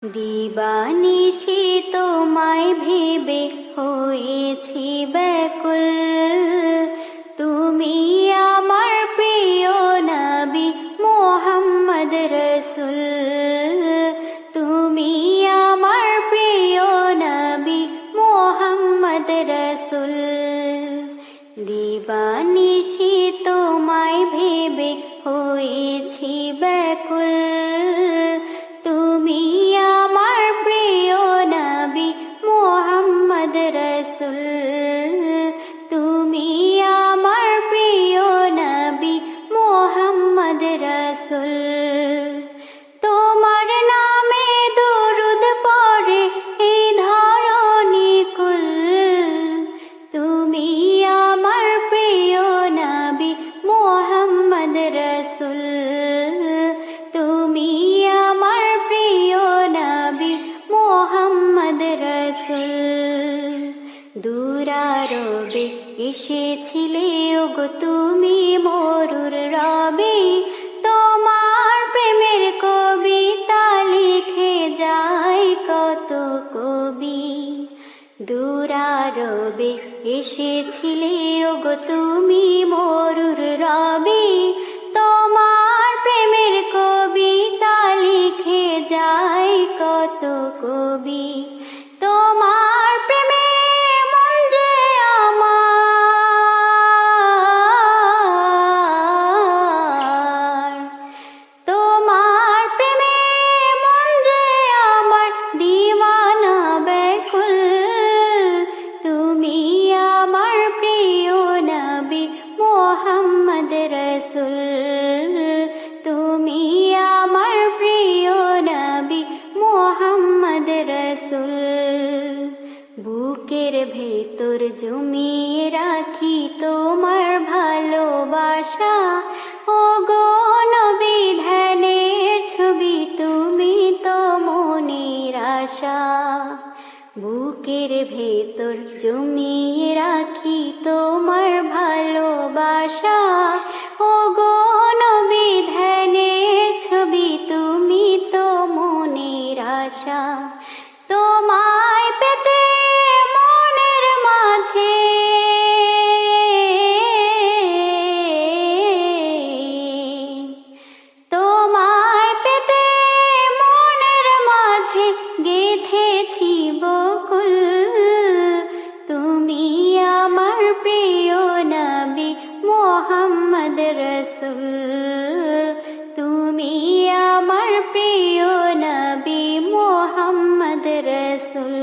দিবানিশি তোমায় ভেবে হয়েছি ব্যাকুল, তুমি আমার প্রিয় নবী মুহাম্মদ রসুল। তুমি আমার প্রিয় নবী মুহাম্মদ রসুল। দিবানিশি তোমায় ভেবে হয়েছি ব্যাকুল, তুমি আমার প্রিয় নবী মুহাম্মদ রসুল। তুমি আমার প্রিয় নবী মুহাম্মদ রসুল। তোমার নামে দুরূদ পড়ে এই ধরণী কুল, তুমি আমার প্রিয় নবী মুহাম্মদ রসুল। তুমি আমার প্রিয় নবী মুহাম্মদ রসুল। দূরারবে এসেছিলে ওগো তুমি মরুর রবে, তোমার প্রেমের কবিতা লিখে যায় কত কবি। দূরারবে এসেছিলে ওগো তুমি মরুর রবে, তোমার প্রেমের কবিতা লিখে যায় কত কবি। তোমার প্রেমে মন যে আমার, তোমার প্রেমে মন যে আমার দিওয়ানা ব্যাকুল। তুমি আমার প্রিয় নবী মুহাম্মদ রসুল। তুমি আমার প্রিয় নবী মুহাম্মদ রসুল। বুকের ভেতর জমিয়ে রাখি তোমার ভালোবাসা, ওগো নবী ধ্যানের ছবি তুমি তো মনের আশা। বুকের ভেতর জমিয়ে রাখি তোমার ভালোবাসা, ওগো নবী ধ্যানের ছবি তুমি তো মনের আশা। তোমায় পেতে মনের মাঝে তোমায় পেতে মনের মাঝে গেঁথেছি বকুল। তুমি আমার প্রিয় নবী মুহাম্মদ রসুল। তুমি আমার প্রিয় নবী মুহাম্মদ রসুল।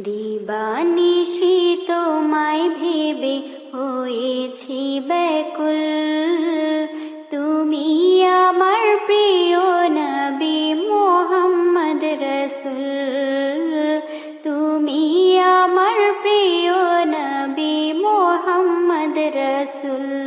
দিবানিশি তোমায় ভেবে হয়েছি ব্যাকুল, তুমি আমার প্রিয় নবী মুহাম্মদ রসুল। তুমি আমার প্রিয় নবী মুহাম্মদ রসুল।